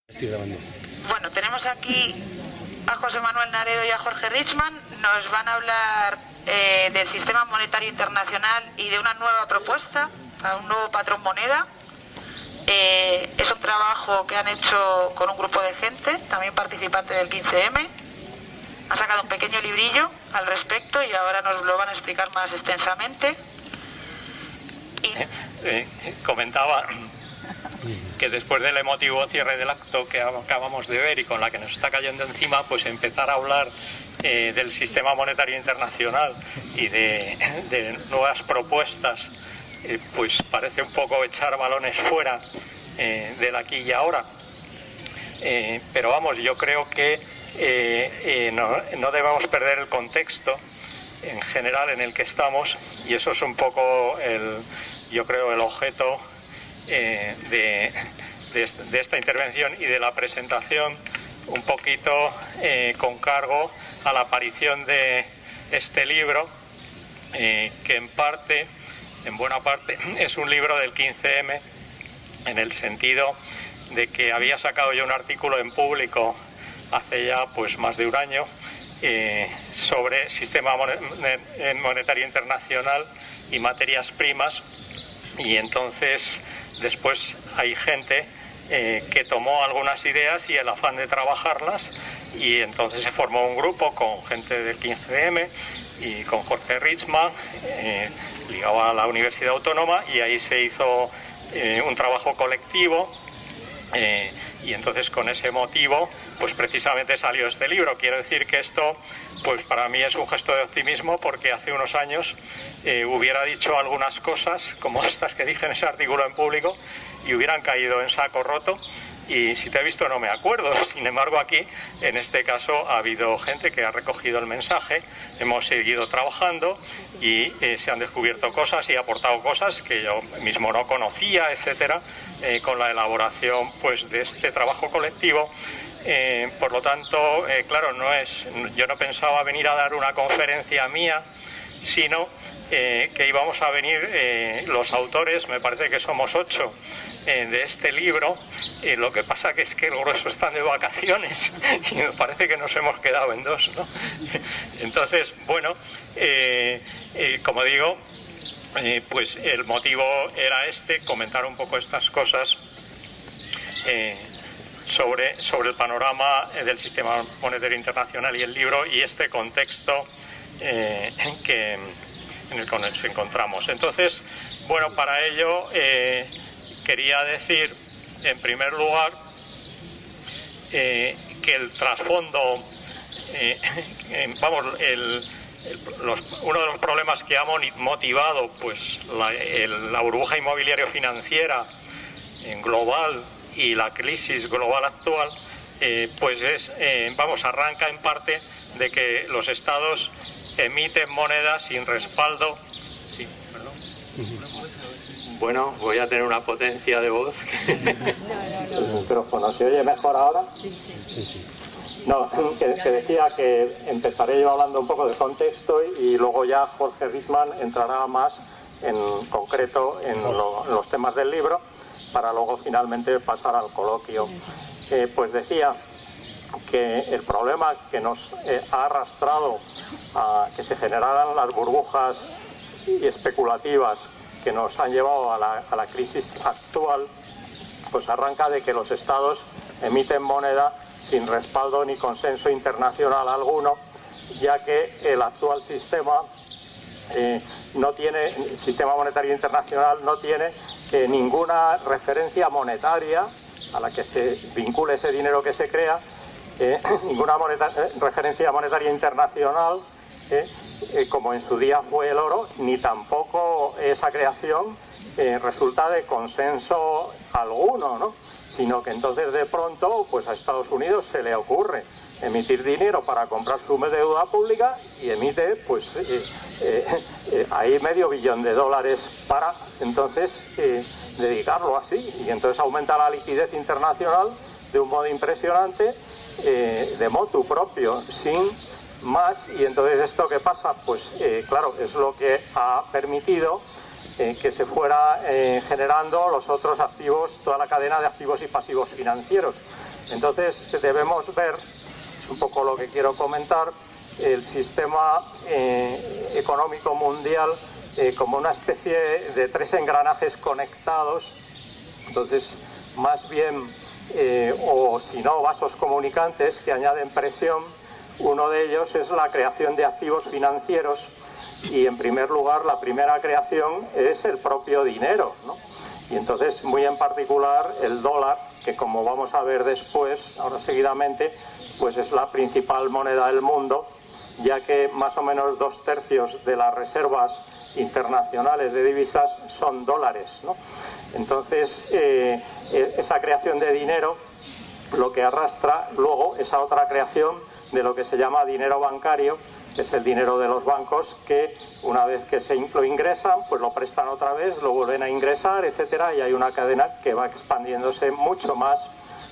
Estoy grabando. Bueno, tenemos aquí a José Manuel Naredo y a Jorge Richman. Nos van a hablar del sistema monetario internacional y de una nueva propuesta para un nuevo patrón moneda. Es un trabajo que han hecho con un grupo de gente, también participante del 15M. Han sacado un pequeño librillo al respecto y ahora nos lo van a explicar más extensamente. Comentaba que después del emotivo cierre del acto que acabamos de ver y con la que nos está cayendo encima, pues empezar a hablar del sistema monetario internacional y de nuevas propuestas, pues parece un poco echar balones fuera del aquí y ahora. Pero vamos, yo creo que no debemos perder el contexto en general en el que estamos, y eso es un poco yo creo el objeto de esta intervención y de la presentación, un poquito con cargo a la aparición de este libro, que en buena parte es un libro del 15M, en el sentido de que había sacado yo un artículo en Público hace ya pues más de un año sobre sistema monetario internacional y materias primas, y entonces después hay gente que tomó algunas ideas y el afán de trabajarlas, y entonces se formó un grupo con gente del 15M y con Jorge Richman, ligado a la Universidad Autónoma, y ahí se hizo un trabajo colectivo. Y entonces con ese motivo pues precisamente salió este libro. Quiero decir que esto pues para mí es un gesto de optimismo, porque hace unos años hubiera dicho algunas cosas como estas que dije en ese artículo en Público y hubieran caído en saco roto, y si te he visto no me acuerdo. Sin embargo, aquí en este caso ha habido gente que ha recogido el mensaje, hemos seguido trabajando y se han descubierto cosas y aportado cosas que yo mismo no conocía, etcétera, con la elaboración pues de este trabajo colectivo. Por lo tanto, claro, yo no pensaba venir a dar una conferencia mía, sino que íbamos a venir los autores, me parece que somos 8 de este libro. Lo que pasa que es que el grueso están de vacaciones y me parece que nos hemos quedado en 2, ¿no? Entonces, bueno, como digo, pues el motivo era comentar un poco estas cosas sobre el panorama del sistema monetario internacional y el libro y este contexto en el que nos encontramos. Entonces, bueno, para ello quería decir, en primer lugar, que el trasfondo, uno de los problemas que ha motivado pues la burbuja inmobiliaria financiera global y la crisis global actual, pues arranca en parte de que los estados emiten monedas sin respaldo. Sí, perdón. Bueno, voy a tener una potencia de voz. El micrófono, ¿se oye mejor ahora? Sí. No, que decía que empezaré yo hablando un poco de contexto y luego ya Jorge Richman entrará más en concreto en los temas del libro, para luego finalmente pasar al coloquio. Pues decía que el problema que nos ha arrastrado a que se generaran las burbujas especulativas que nos han llevado a la crisis actual, pues arranca de que los estados emiten moneda sin respaldo ni consenso internacional alguno, ya que el actual sistema el sistema monetario internacional no tiene ninguna referencia monetaria a la que se vincule ese dinero que se crea, ninguna referencia monetaria internacional, como en su día fue el oro, ni tampoco esa creación resulta de consenso alguno, ¿no? Sino que entonces de pronto pues a Estados Unidos se le ocurre emitir dinero para comprar su deuda pública y emite pues ahí $500 millones para entonces dedicarlo así, y entonces aumenta la liquidez internacional de un modo impresionante, de motu propio, sin más. Y entonces esto que pasa, pues claro, es lo que ha permitido que se fuera generando los otros activos, toda la cadena de activos y pasivos financieros. entonces debemos ver, es un poco lo que quiero comentar, el sistema económico mundial como una especie de tres engranajes conectados. Entonces, más bien, o si no, vasos comunicantes que añaden presión. Uno de ellos es la creación de activos financieros y, en primer lugar, la primera creación es el propio dinero, ¿no? Y entonces, muy en particular, el dólar, que como vamos a ver después, ahora seguidamente, pues es la principal moneda del mundo, ya que más o menos 2/3 de las reservas internacionales de divisas son dólares, ¿no? Entonces, esa creación de dinero lo que arrastra luego esa otra creación de lo que se llama dinero bancario, que es el dinero de los bancos, que una vez que lo ingresan, pues lo prestan otra vez, lo vuelven a ingresar, etcétera, y hay una cadena que va expandiéndose mucho más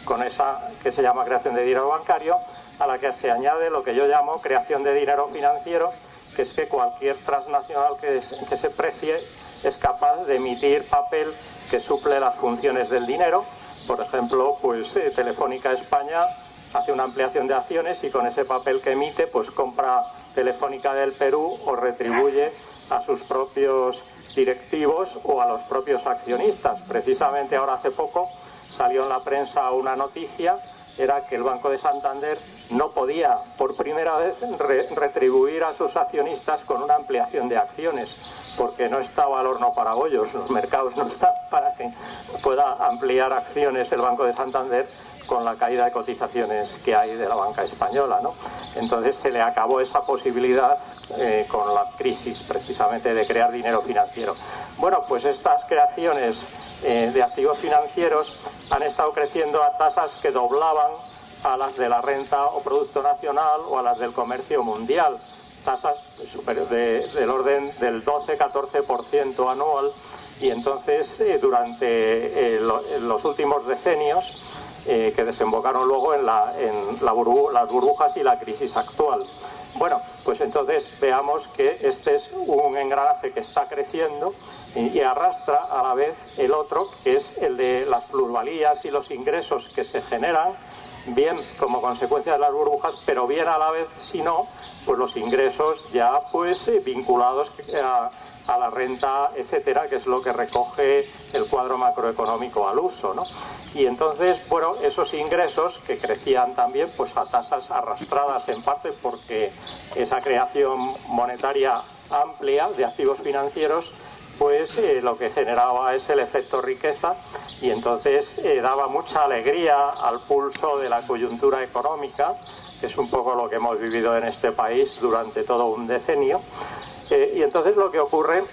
con esa que se llama creación de dinero bancario, a la que se añade lo que yo llamo creación de dinero financiero, que es que cualquier transnacional que se precie es capaz de emitir papel que suple las funciones del dinero. Por ejemplo, pues Telefónica España hace una ampliación de acciones y con ese papel que emite, pues compra Telefónica del Perú o retribuye a sus propios directivos o a los propios accionistas. Precisamente ahora hace poco salió en la prensa una noticia, era que el Banco de Santander no podía por primera vez retribuir a sus accionistas con una ampliación de acciones, porque no estaba al horno para bollos, los mercados no están para que pueda ampliar acciones el Banco de Santander con la caída de cotizaciones que hay de la banca española, ¿no? Entonces se le acabó esa posibilidad con la crisis precisamente de crear dinero financiero. Bueno, pues estas creaciones de activos financieros han estado creciendo a tasas que doblaban a las de la renta o producto nacional o a las del comercio mundial, tasas superiores del orden del 12-14% anual, y entonces durante los últimos decenios que desembocaron luego en las burbujas y la crisis actual. Bueno, pues entonces veamos que este es un engranaje que está creciendo y arrastra a la vez el otro, que es el de las plusvalías y los ingresos que se generan, bien como consecuencia de las burbujas, pero bien a la vez, si no, pues los ingresos ya pues vinculados a la renta, etcétera, que es lo que recoge el cuadro macroeconómico al uso, ¿no? Y entonces, bueno, esos ingresos que crecían también pues a tasas arrastradas en parte porque esa creación monetaria amplia de activos financieros pues lo que generaba es el efecto riqueza, y entonces daba mucha alegría al pulso de la coyuntura económica, que es un poco lo que hemos vivido en este país durante todo un decenio. Y entonces lo que ocurre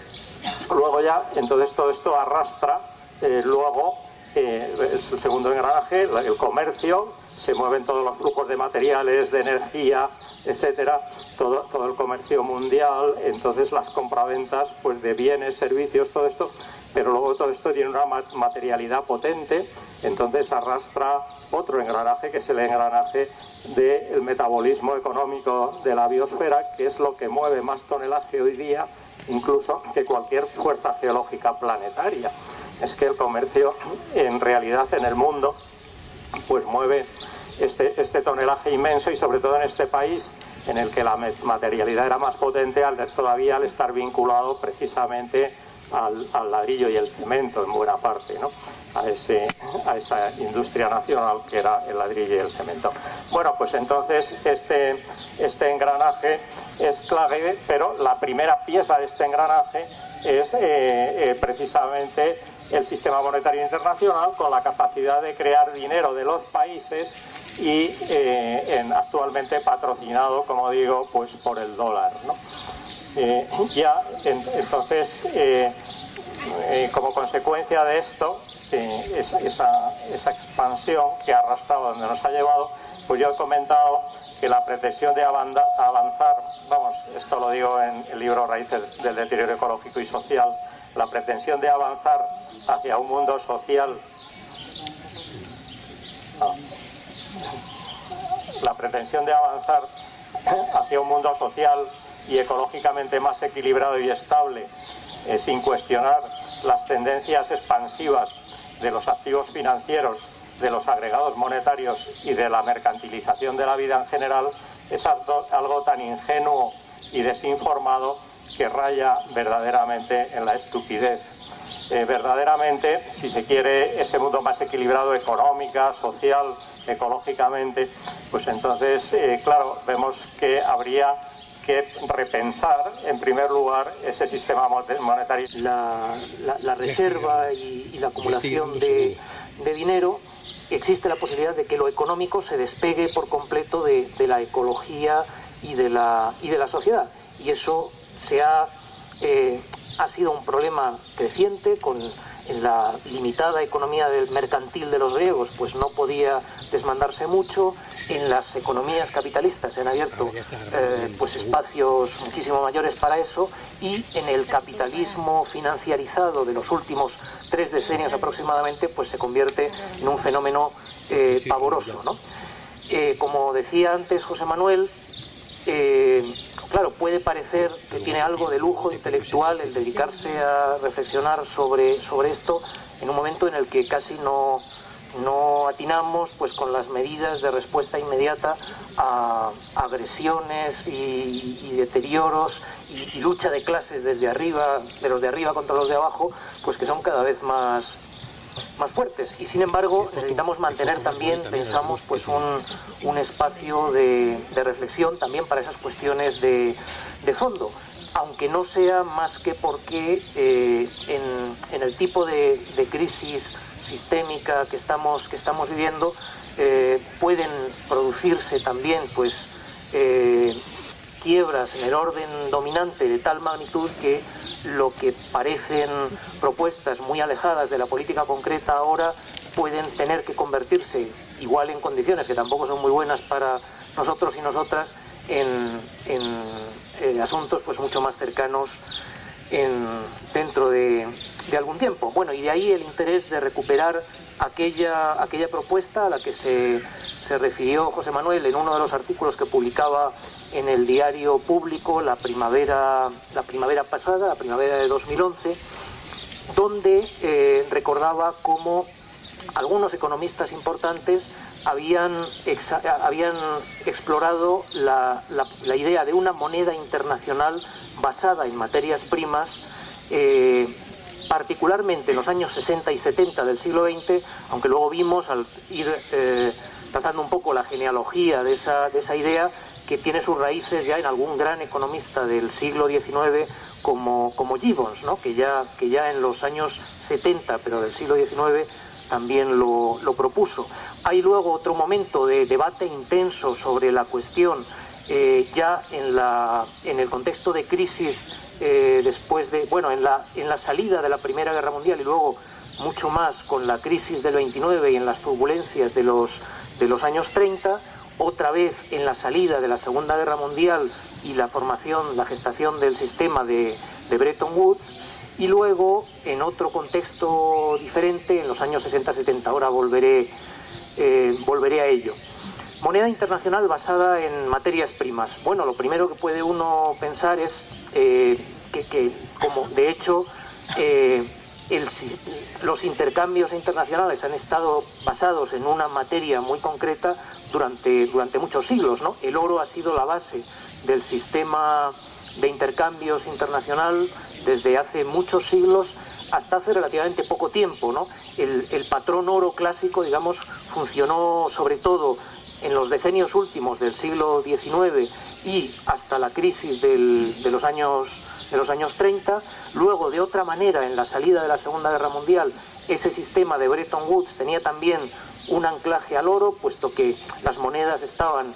luego ya, entonces todo esto arrastra luego el segundo engranaje, el comercio. Se mueven todos los flujos de materiales, de energía, etcétera, todo el comercio mundial, entonces las compraventas pues de bienes, servicios, todo esto, pero luego todo esto tiene una materialidad potente, entonces arrastra otro engranaje, que es el engranaje del metabolismo económico de la biosfera, que es lo que mueve más tonelaje hoy día, incluso que cualquier fuerza geológica planetaria. Es que el comercio, en realidad, en el mundo, pues mueve este tonelaje inmenso, y sobre todo en este país en el que la materialidad era más potente todavía al estar vinculado precisamente al ladrillo y el cemento en buena parte, ¿no? A esa industria nacional que era el ladrillo y el cemento. Bueno, pues entonces este engranaje es clave, pero la primera pieza de este engranaje es precisamente el sistema monetario internacional, con la capacidad de crear dinero de los países y actualmente patrocinado, como digo, pues por el dólar, ¿no? Entonces, como consecuencia de esto, esa expansión que ha arrastrado donde nos ha llevado, pues yo he comentado que la pretensión de avanzar, vamos, esto lo digo en el libro Raíces del Deterioro Ecológico y Social, la pretensión de avanzar hacia un mundo social, la pretensión de avanzar hacia un mundo social y ecológicamente más equilibrado y estable, sin cuestionar las tendencias expansivas de los activos financieros de los agregados monetarios y de la mercantilización de la vida en general es algo tan ingenuo y desinformado que raya verdaderamente en la estupidez. Verdaderamente, si se quiere ese mundo más equilibrado económica, social, ecológicamente, pues entonces, claro, vemos que habría que repensar, en primer lugar, ese sistema monetario. La reserva y la acumulación de dinero, existe la posibilidad de que lo económico se despegue por completo de la ecología y de la sociedad. Y eso ha sido un problema creciente en la limitada economía mercantil de los griegos, pues no podía desmandarse mucho. En las economías capitalistas se han abierto pues espacios muchísimo mayores para eso, y en el capitalismo financiarizado de los últimos 3 decenios aproximadamente, pues se convierte en un fenómeno pavoroso, ¿no? Como decía antes José Manuel, claro, puede parecer que tiene algo de lujo intelectual el dedicarse a reflexionar sobre esto en un momento en el que casi no atinamos pues con las medidas de respuesta inmediata a agresiones y deterioros y lucha de clases desde arriba, de los de arriba contra los de abajo, pues que son cada vez más fuertes. Y sin embargo necesitamos mantener también, pensamos, pues un espacio de reflexión también para esas cuestiones de fondo, aunque no sea más que porque en el tipo de crisis sistémica que estamos viviendo pueden producirse también pues quiebras en el orden dominante de tal magnitud que lo que parecen propuestas muy alejadas de la política concreta ahora pueden tener que convertirse, igual en condiciones que tampoco son muy buenas para nosotros y nosotras, en asuntos pues mucho más cercanos dentro de algún tiempo. Bueno, y de ahí el interés de recuperar aquella propuesta a la que se refirió José Manuel en uno de los artículos que publicaba en el diario Público la primavera pasada, la primavera de 2011, donde recordaba cómo algunos economistas importantes habían explorado la idea de una moneda internacional basada en materias primas, particularmente en los años 60 y 70 del siglo XX, aunque luego vimos, al ir trazando un poco la genealogía de esa idea, que tiene sus raíces ya en algún gran economista del siglo XIX como Gibbons, ¿no? que ya en los años 70, pero del siglo XIX, también lo propuso. Hay luego otro momento de debate intenso sobre la cuestión, ya en el contexto de crisis, después de, bueno, en la salida de la Primera Guerra Mundial, y luego mucho más con la crisis del 29 y en las turbulencias de los años 30, otra vez en la salida de la Segunda Guerra Mundial y la gestación del sistema de Bretton Woods, y luego en otro contexto diferente en los años 60-70. Ahora volveré a ello. Moneda internacional basada en materias primas. Bueno, lo primero que puede uno pensar es que como de hecho los intercambios internacionales han estado basados en una materia muy concreta durante muchos siglos, ¿no? El oro ha sido la base del sistema de intercambios internacional desde hace muchos siglos hasta hace relativamente poco tiempo, ¿no? El patrón oro clásico, digamos, funcionó sobre todo en los decenios últimos del siglo XIX y hasta la crisis de los años 30. Luego, de otra manera, en la salida de la Segunda Guerra Mundial, ese sistema de Bretton Woods tenía también un anclaje al oro, puesto que las monedas estaban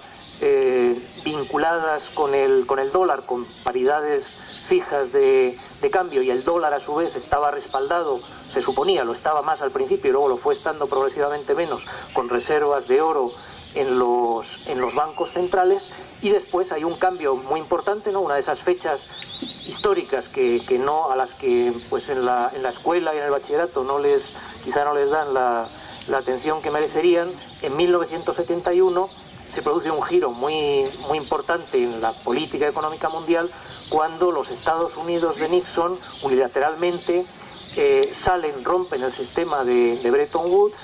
vinculadas con el dólar, con paridades fijas de cambio, y el dólar a su vez estaba respaldado, se suponía, lo estaba más al principio y luego lo fue estando progresivamente menos, con reservas de oro en los bancos centrales. Y después hay un cambio muy importante, ¿no? Una de esas fechas históricas que no, a las que pues en la escuela y en el bachillerato quizá no les dan la atención que merecerían. En 1971 se produce un giro muy importante en la política económica mundial, cuando los Estados Unidos de Nixon unilateralmente rompen el sistema de Bretton Woods,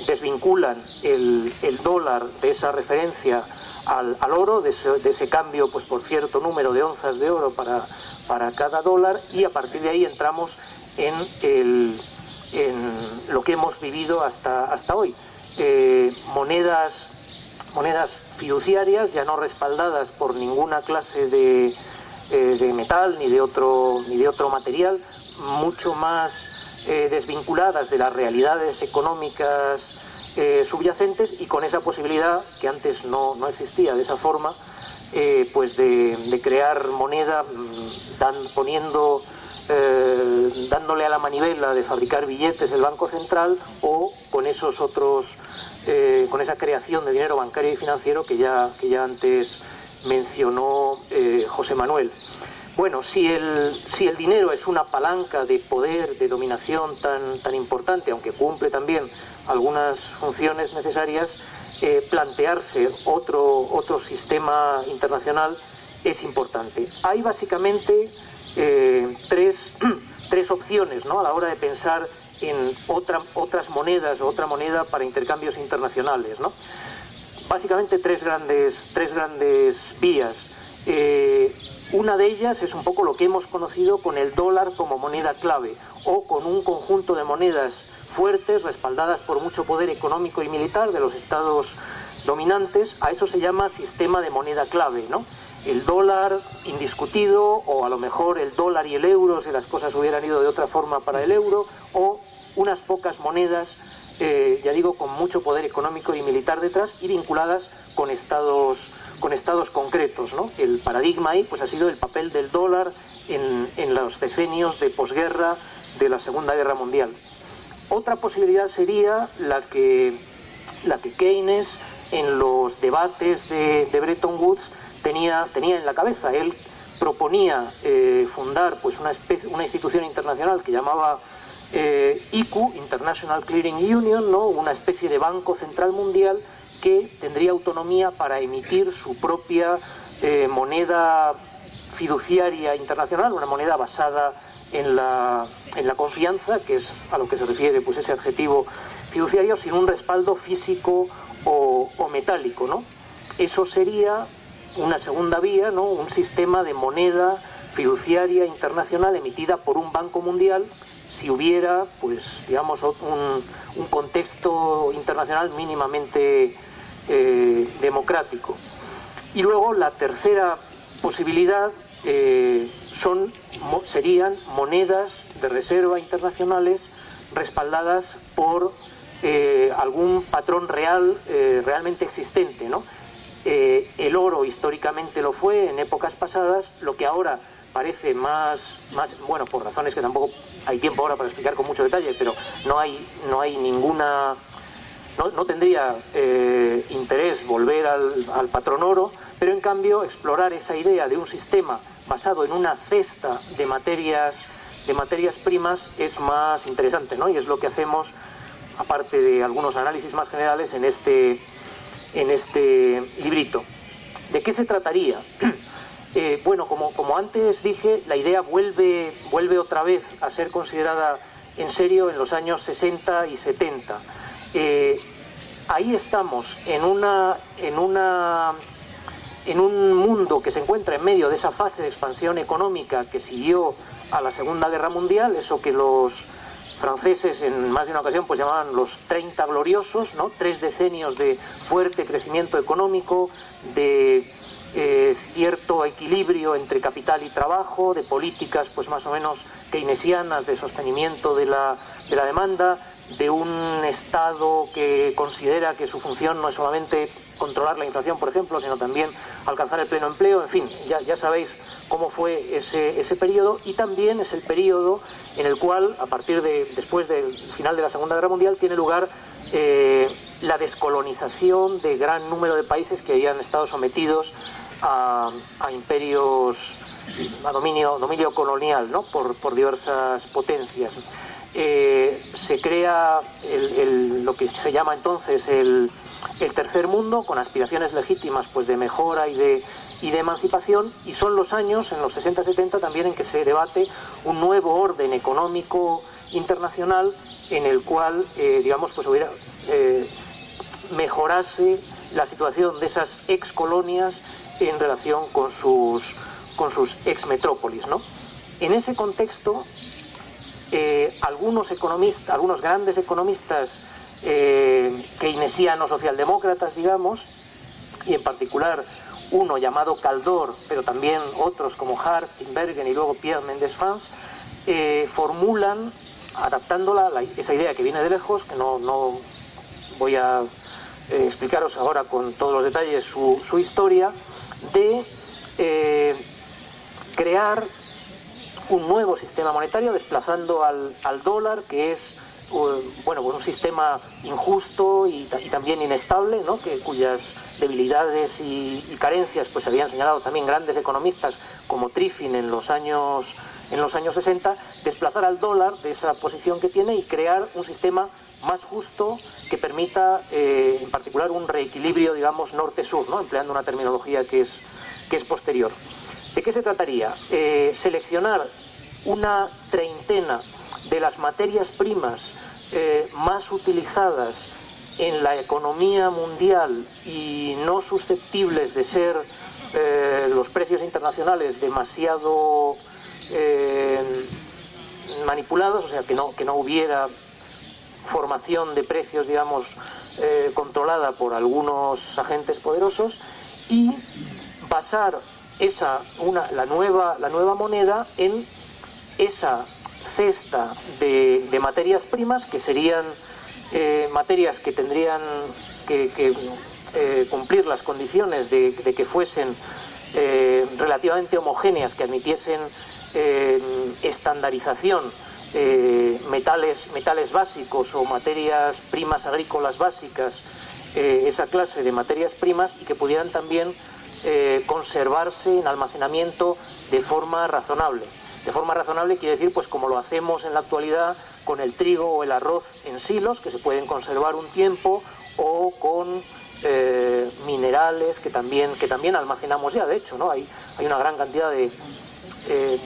desvinculan el dólar de esa referencia al oro, de ese cambio pues por cierto número de onzas de oro para cada dólar, y a partir de ahí entramos en lo que hemos vivido hasta hoy. Monedas fiduciarias ya no respaldadas por ninguna clase de metal ni de otro material, mucho más desvinculadas de las realidades económicas subyacentes, y con esa posibilidad que antes no existía de esa forma, pues de crear moneda dándole a la manivela de fabricar billetes el Banco Central, o con esos otros con esa creación de dinero bancario y financiero que ya antes mencionó José Manuel. Bueno, si el dinero es una palanca de poder, de dominación tan importante, aunque cumple también algunas funciones necesarias, plantearse otro sistema internacional es importante. Hay básicamente tres opciones, ¿no?, a la hora de pensar en otras monedas o otra moneda para intercambios internacionales, ¿no? Básicamente tres grandes vías. Una de ellas es un poco lo que hemos conocido con el dólar como moneda clave, o con un conjunto de monedas fuertes respaldadas por mucho poder económico y militar de los estados dominantes. A eso se llama sistema de moneda clave, ¿no? El dólar indiscutido, o a lo mejor el dólar y el euro si las cosas hubieran ido de otra forma para el euro, o unas pocas monedas, ya digo, con mucho poder económico y militar detrás y vinculadas con estados concretos, ¿no? El paradigma ahí pues ha sido el papel del dólar en los decenios de posguerra de la Segunda Guerra Mundial. Otra posibilidad sería la que Keynes en los debates de Bretton Woods tenía en la cabeza. Él proponía fundar pues una institución internacional que llamaba ICU, International Clearing Union, ¿no?, una especie de banco central mundial que tendría autonomía para emitir su propia moneda fiduciaria internacional, una moneda basada en la confianza, que es a lo que se refiere pues ese adjetivo fiduciario, sin un respaldo físico o metálico, ¿no? Eso sería una segunda vía, ¿no?, un sistema de moneda fiduciaria internacional emitida por un banco mundial, si hubiera, pues digamos, un contexto internacional mínimamente democrático. Y luego la tercera posibilidad serían monedas de reserva internacionales respaldadas por algún patrón realmente existente, ¿no? El oro históricamente lo fue en épocas pasadas. Lo que ahora parece más, bueno, por razones que tampoco hay tiempo ahora para explicar con mucho detalle, pero no hay ninguna... No tendría interés volver al patrón oro, pero en cambio explorar esa idea de un sistema basado en una cesta de materias primas es más interesante, ¿no? Y es lo que hacemos, aparte de algunos análisis más generales, en este librito. ¿De qué se trataría? Bueno, como antes dije, la idea vuelve otra vez a ser considerada en serio en los años 60 y 70. Ahí estamos en un mundo que se encuentra en medio de esa fase de expansión económica que siguió a la Segunda Guerra Mundial, eso que los franceses en más de una ocasión pues llamaban los 30 gloriosos, ¿no? 3 decenios de fuerte crecimiento económico, de cierto equilibrio entre capital y trabajo, de políticas pues más o menos keynesianas de sostenimiento de la demanda, de un Estado que considera que su función no es solamente controlar la inflación, por ejemplo, sino también alcanzar el pleno empleo. En fin, ya sabéis cómo fue ese periodo, y también es el periodo en el cual, después del final de la Segunda Guerra Mundial, tiene lugar la descolonización de gran número de países que habían estado sometidos a imperios, a dominio colonial, ¿no?, por diversas potencias. Se crea lo que se llama entonces el tercer mundo, con aspiraciones legítimas pues de mejora y de y de emancipación, y son los años, en los 60-70 también, en que se debate un nuevo orden económico internacional en el cual, digamos, pues hubiera mejorase la situación de esas excolonias en relación con sus exmetrópolis, ¿no? En ese contexto, algunos grandes economistas keynesianos socialdemócratas, digamos, y en particular uno llamado Caldor, pero también otros como Hart, Tinbergen y luego Pierre Mendès France, formulan, adaptándola a esa idea que viene de lejos, que no voy a explicaros ahora con todos los detalles su historia, de crear un nuevo sistema monetario desplazando al dólar, que es bueno, pues un sistema injusto y también inestable, ¿no? Cuyas debilidades y carencias pues habían señalado también grandes economistas como Triffin en los años 60, desplazar al dólar de esa posición que tiene y crear un sistema más justo que permita en particular un reequilibrio, digamos, norte-sur, ¿no? Empleando una terminología que es posterior. ¿De qué se trataría? Seleccionar una treintena de las materias primas más utilizadas en la economía mundial y no susceptibles de ser los precios internacionales demasiado manipulados, o sea, que no hubiera formación de precios, digamos, controlada por algunos agentes poderosos, y basar la nueva moneda en esa cesta de materias primas, que serían materias que tendrían que cumplir las condiciones de que fuesen relativamente homogéneas, que admitiesen estandarización, metales básicos o materias primas agrícolas básicas, esa clase de materias primas, y que pudieran también conservarse en almacenamiento de forma razonable. De forma razonable quiere decir, pues como lo hacemos en la actualidad con el trigo o el arroz en silos, que se pueden conservar un tiempo, o con minerales que también almacenamos ya. De hecho, ¿no? Hay una gran cantidad de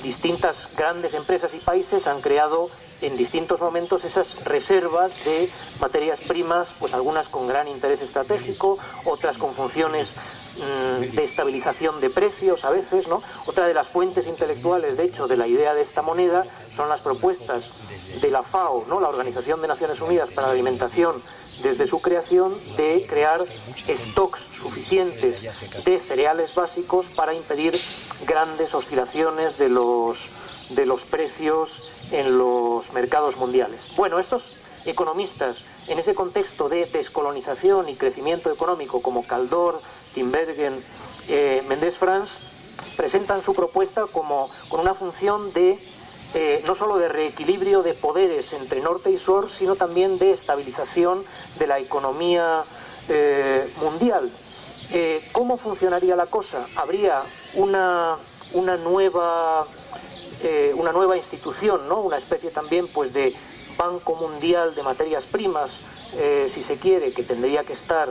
distintas grandes empresas y países han creado en distintos momentos esas reservas de materias primas, pues algunas con gran interés estratégico, otras con funciones de estabilización de precios a veces, ¿no? Otra de las fuentes intelectuales, de hecho, de la idea de esta moneda son las propuestas de la FAO, ¿no? La Organización de Naciones Unidas para la Alimentación, desde su creación, de crear stocks suficientes de cereales básicos para impedir grandes oscilaciones de los precios en los mercados mundiales. Bueno, estos economistas, en ese contexto de descolonización y crecimiento económico, como Caldor, Tinbergen, Mendès France, presentan su propuesta con una función de no solo de reequilibrio de poderes entre norte y sur, sino también de estabilización de la economía mundial. ¿Cómo funcionaría la cosa? Habría una nueva institución, ¿no? Una especie también, pues, de Banco Mundial de Materias Primas, si se quiere, que tendría que estar,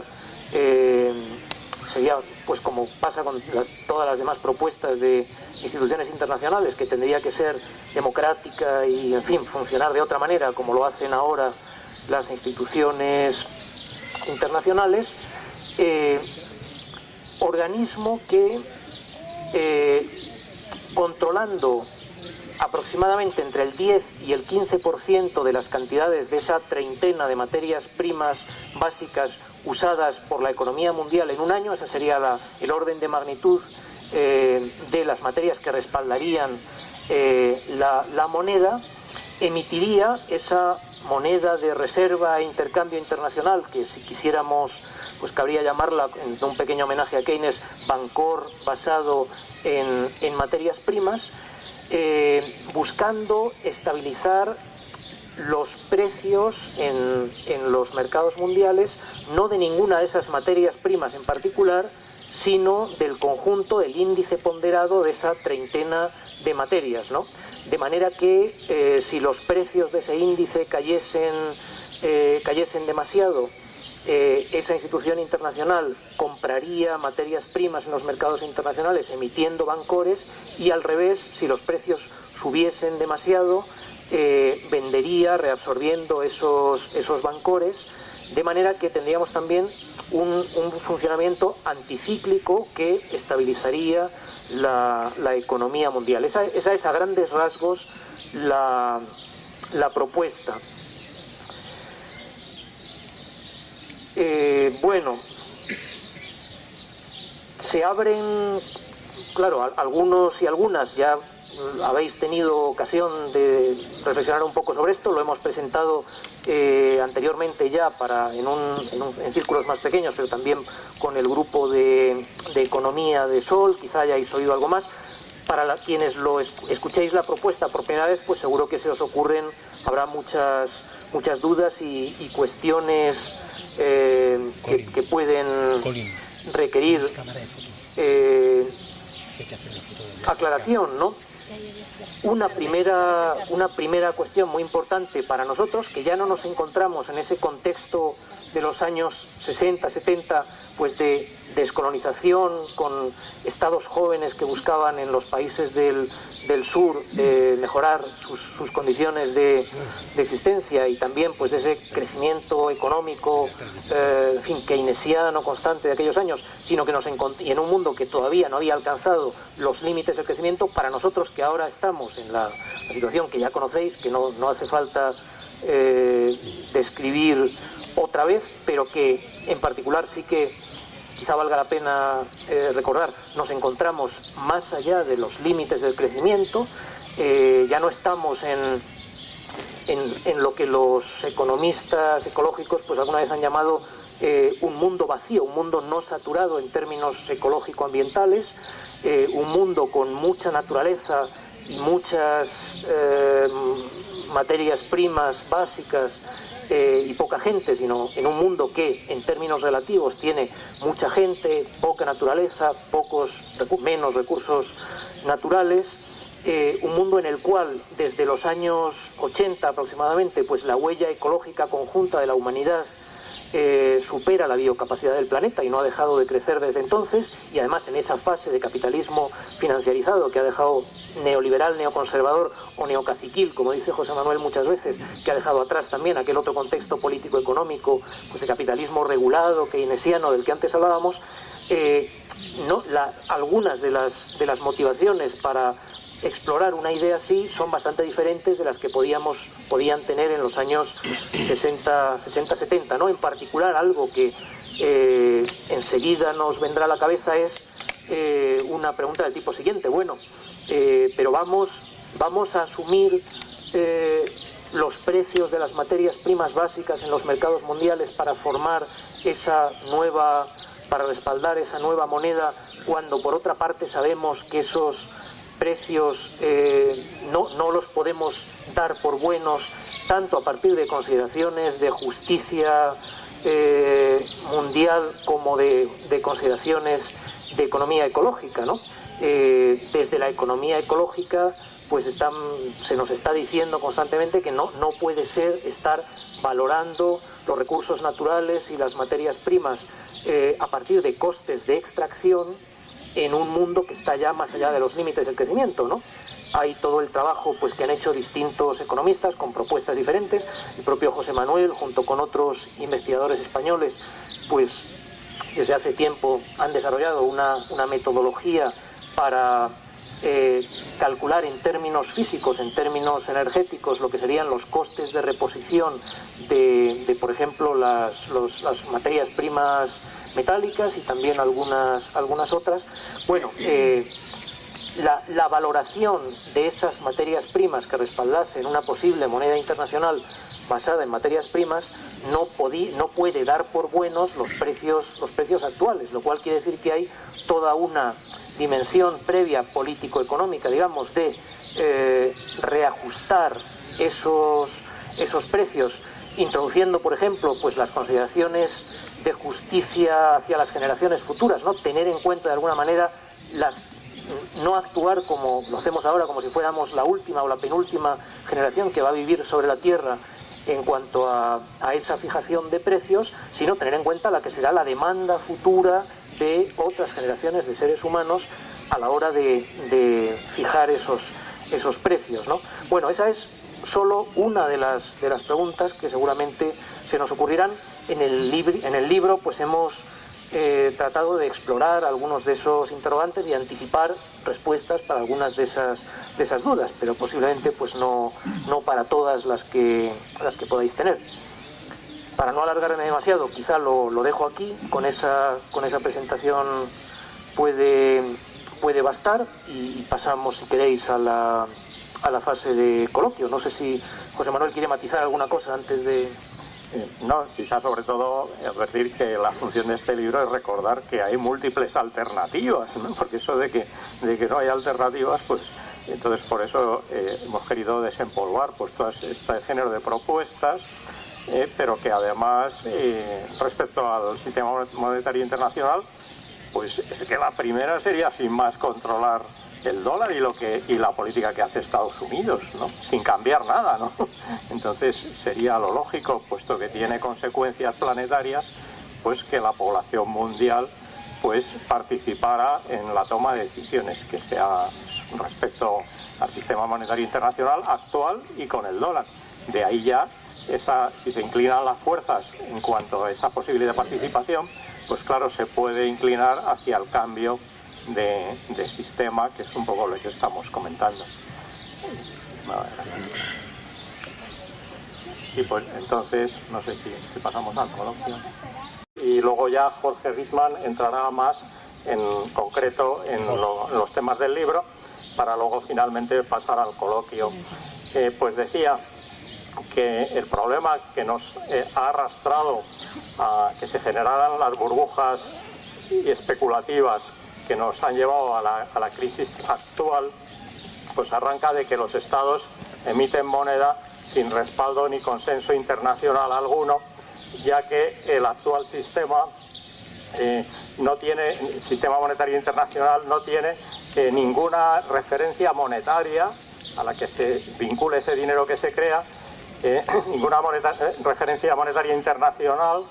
sería, pues como pasa con todas las demás propuestas de instituciones internacionales, que tendría que ser democrática y, en fin, funcionar de otra manera, como lo hacen ahora las instituciones internacionales. Organismo que, controlando aproximadamente entre el 10 y el 15% de las cantidades de esa treintena de materias primas básicas usadas por la economía mundial en un año, ese sería el orden de magnitud de las materias que respaldarían la moneda, emitiría esa moneda de reserva e intercambio internacional, que si quisiéramos, pues cabría llamarla, en un pequeño homenaje a Keynes, Bancor basado en materias primas, buscando estabilizar los precios en los mercados mundiales, no de ninguna de esas materias primas en particular, sino del conjunto, del índice ponderado de esa treintena de materias, ¿no? De manera que si los precios de ese índice cayesen demasiado, esa institución internacional compraría materias primas en los mercados internacionales emitiendo bancores, y al revés, si los precios subiesen demasiado, vendería reabsorbiendo esos bancores, de manera que tendríamos también un funcionamiento anticíclico que estabilizaría la economía mundial. Esa es a grandes rasgos la propuesta. Bueno, se abren, claro, algunos y algunas ya habéis tenido ocasión de reflexionar un poco sobre esto, lo hemos presentado anteriormente ya en círculos más pequeños, pero también con el grupo de economía de Sol, quizá hayáis oído algo más. Para quienes escuchéis la propuesta por primera vez, pues seguro que se os habrá muchas dudas y cuestiones que pueden requerir aclaración, ¿no? Una primera cuestión muy importante para nosotros, que ya no nos encontramos en ese contexto de los años 60, 70, pues de descolonización, con estados jóvenes que buscaban en los países del sur mejorar sus condiciones de existencia, y también pues de ese crecimiento económico, en fin, keynesiano constante de aquellos años, sino que y en un mundo que todavía no había alcanzado los límites del crecimiento. Para nosotros, que ahora estamos en la situación que ya conocéis, que no hace falta describir otra vez, pero que en particular sí que quizá valga la pena recordar, nos encontramos más allá de los límites del crecimiento. Ya no estamos en lo que los economistas ecológicos pues alguna vez han llamado un mundo vacío, un mundo no saturado en términos ecológico-ambientales, un mundo con mucha naturaleza y muchas materias primas básicas y poca gente, sino en un mundo que en términos relativos tiene mucha gente, poca naturaleza, menos recursos naturales, un mundo en el cual desde los años 80 aproximadamente pues la huella ecológica conjunta de la humanidad supera la biocapacidad del planeta y no ha dejado de crecer desde entonces, y además en esa fase de capitalismo financiarizado que ha dejado neoliberal, neoconservador o neocaciquil, como dice José Manuel muchas veces, que ha dejado atrás también aquel otro contexto político-económico, pues de capitalismo regulado, keynesiano, del que antes hablábamos. Algunas de las motivaciones para explorar una idea así son bastante diferentes de las que podían tener en los años 60-70, ¿no? En particular, algo que enseguida nos vendrá a la cabeza es una pregunta del tipo siguiente: bueno, pero vamos a asumir los precios de las materias primas básicas en los mercados mundiales para respaldar esa nueva moneda, cuando por otra parte sabemos que esos precios no los podemos dar por buenos, tanto a partir de consideraciones de justicia mundial como de consideraciones de economía ecológica, ¿no? Desde la economía ecológica pues se nos está diciendo constantemente que no puede ser estar valorando los recursos naturales y las materias primas a partir de costes de extracción en un mundo que está ya más allá de los límites del crecimiento, ¿no? Hay todo el trabajo pues que han hecho distintos economistas con propuestas diferentes. El propio José Manuel, junto con otros investigadores españoles, pues desde hace tiempo han desarrollado una metodología para calcular en términos físicos, en términos energéticos, lo que serían los costes de reposición de por ejemplo, las materias primas metálicas y también algunas otras. Bueno, la valoración de esas materias primas que respaldasen una posible moneda internacional basada en materias primas no puede dar por buenos los precios actuales, lo cual quiere decir que hay toda una dimensión previa político-económica, digamos, de reajustar esos precios, introduciendo, por ejemplo, pues las consideraciones de justicia hacia las generaciones futuras, ¿no? Tener en cuenta de alguna manera no actuar como lo hacemos ahora, como si fuéramos la última o la penúltima generación que va a vivir sobre la Tierra, en cuanto a esa fijación de precios, sino tener en cuenta la que será la demanda futura de otras generaciones de seres humanos a la hora de fijar esos precios, ¿no? Bueno, esa es solo una de las preguntas que seguramente se nos ocurrirán. En el libro pues hemos tratado de explorar algunos de esos interrogantes y anticipar respuestas para algunas de esas dudas, pero posiblemente pues no para todas las que podáis tener. Para no alargarme demasiado, quizá lo dejo aquí. Con esa presentación puede bastar y pasamos, si queréis, a la fase de coloquio. No sé si José Manuel quiere matizar alguna cosa antes de... No, quizás sobre todo decir que la función de este libro es recordar que hay múltiples alternativas, ¿no? Porque eso de que no hay alternativas, pues entonces por eso hemos querido desempolvar pues todo este género de propuestas, pero que además respecto al sistema monetario internacional, pues es que la primera sería sin más controlar el dólar y la política que hace Estados Unidos, ¿no? Sin cambiar nada, ¿no? Entonces sería lo lógico, puesto que tiene consecuencias planetarias, pues que la población mundial pues participara en la toma de decisiones que sea respecto al sistema monetario internacional actual y con el dólar. De ahí ya, si se inclinan las fuerzas en cuanto a esa posibilidad de participación, pues claro, se puede inclinar hacia el cambio de sistema, que es un poco lo que estamos comentando. Y pues entonces, no sé si pasamos al coloquio. Y luego ya Jorge Richman entrará más en concreto en los temas del libro, para luego finalmente pasar al coloquio. Pues decía que el problema que nos ha arrastrado a que se generaran las burbujas especulativas que nos han llevado a la crisis actual, pues arranca de que los estados emiten moneda sin respaldo ni consenso internacional alguno, ya que el actual sistema el sistema monetario internacional no tiene ninguna referencia monetaria a la que se vincule ese dinero que se crea, ninguna referencia monetaria internacional,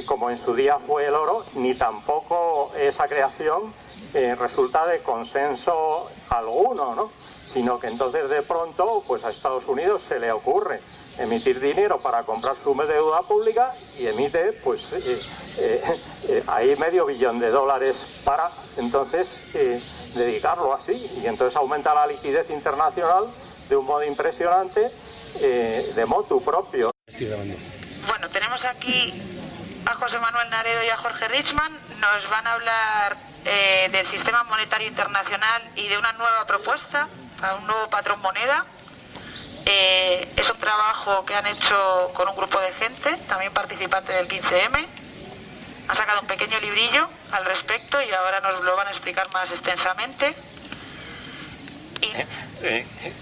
como en su día fue el oro, ni tampoco esa creación resulta de consenso alguno, ¿no? Sino que entonces de pronto pues a Estados Unidos se le ocurre emitir dinero para comprar su deuda pública y emite pues ahí $500 millones para entonces dedicarlo así, y entonces aumenta la liquidez internacional de un modo impresionante, de motu propio. Bueno, tenemos aquí a José Manuel Naredo y a Jorge Richman. Nos van a hablar del sistema monetario internacional y de una nueva propuesta para un nuevo patrón moneda. Es un trabajo que han hecho con un grupo de gente, también participante del 15M. Han sacado un pequeño librillo al respecto y ahora nos lo van a explicar más extensamente.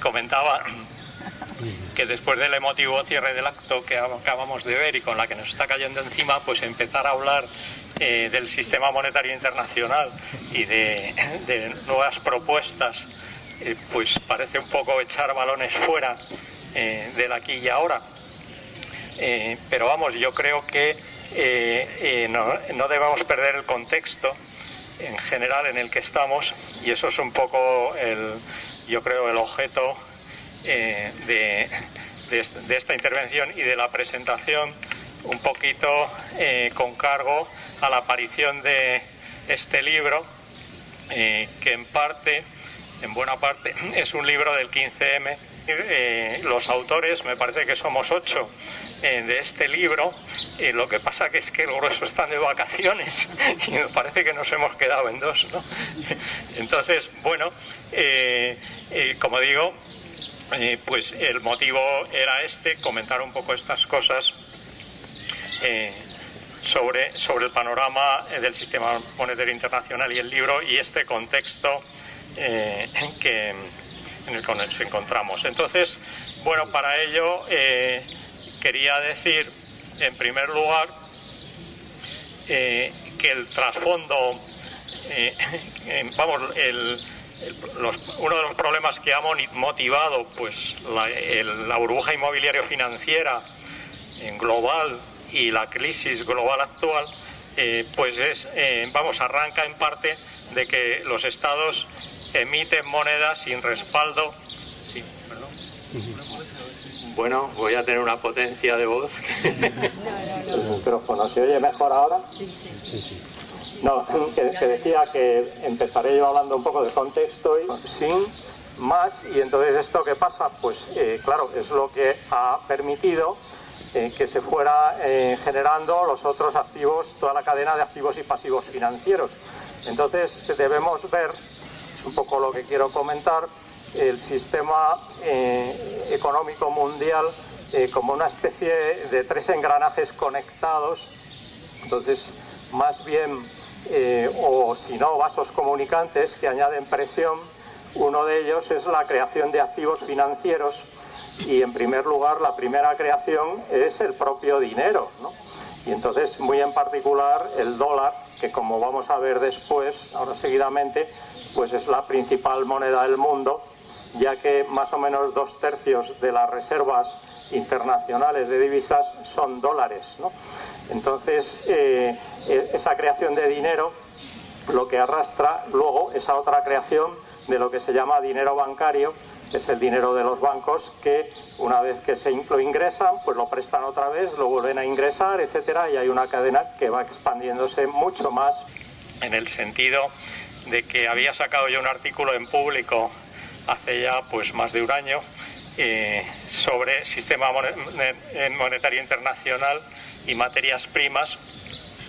Comentaba que después del emotivo cierre del acto que acabamos de ver y con la que nos está cayendo encima, pues empezar a hablar del sistema monetario internacional y de nuevas propuestas, pues parece un poco echar balones fuera del aquí y ahora. Pero vamos, yo creo que no debemos perder el contexto en general en el que estamos, y eso es un poco yo creo el objeto de esta intervención y de la presentación, un poquito con cargo a la aparición de este libro, que en buena parte es un libro del 15M. Los autores, me parece que somos 8 de este libro, lo que pasa que es que el grueso están de vacaciones y me parece que nos hemos quedado en 2, ¿no? Entonces, bueno, como digo, pues el motivo era comentar un poco estas cosas sobre el panorama del sistema monetario internacional y el libro y este contexto en el que nos encontramos. Entonces, bueno, para ello quería decir, en primer lugar, que el trasfondo, uno de los problemas que ha motivado pues la burbuja inmobiliaria financiera global y la crisis global actual, pues arranca en parte de que los estados emiten monedas sin respaldo. Sí, perdón. Bueno, voy a tener una potencia de voz. El micrófono, ¿se oye mejor ahora? Sí. No, que decía que empezaré yo hablando un poco de contexto y sin más, y entonces esto que pasa, pues claro, es lo que ha permitido que se fuera generando los otros activos, toda la cadena de activos y pasivos financieros. Entonces debemos ver, es un poco lo que quiero comentar, el sistema económico mundial como una especie de tres engranajes conectados. Entonces, más bien, o si no, vasos comunicantes que añaden presión. Uno de ellos es la creación de activos financieros y, en primer lugar, la primera creación es el propio dinero, ¿no? Y entonces, muy en particular, el dólar, que como vamos a ver después, ahora seguidamente, pues es la principal moneda del mundo, ya que más o menos 2/3 de las reservas internacionales de divisas son dólares, ¿no? Entonces, esa creación de dinero lo que arrastra luego esa otra creación de lo que se llama dinero bancario, que es el dinero de los bancos, que una vez que lo ingresan, pues lo prestan otra vez, lo vuelven a ingresar, etcétera, y hay una cadena que va expandiéndose mucho más. En el sentido de que había sacado yo un artículo en Público hace ya pues más de un año sobre sistema monetario internacional y materias primas,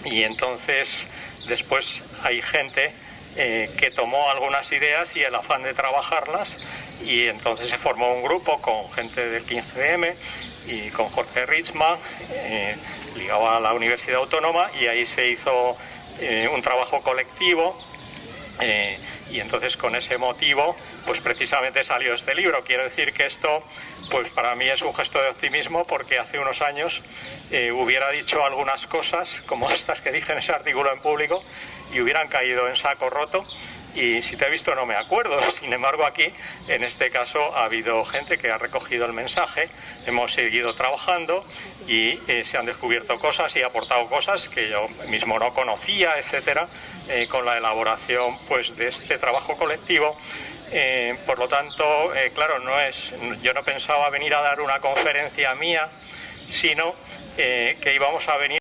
y entonces después hay gente que tomó algunas ideas y el afán de trabajarlas, y entonces se formó un grupo con gente del 15M y con Jorge Richman, ligado a la Universidad Autónoma, y ahí se hizo un trabajo colectivo. Y entonces con ese motivo pues precisamente salió este libro. Quiero decir que esto pues para mí es un gesto de optimismo, porque hace unos años hubiera dicho algunas cosas como estas que dije en ese artículo en Público y hubieran caído en saco roto, y si te he visto no me acuerdo. Sin embargo, aquí en este caso ha habido gente que ha recogido el mensaje, hemos seguido trabajando y se han descubierto cosas y aportado cosas que yo mismo no conocía, etcétera, con la elaboración pues de este trabajo colectivo. Por lo tanto, claro, yo no pensaba venir a dar una conferencia mía, sino que íbamos a venir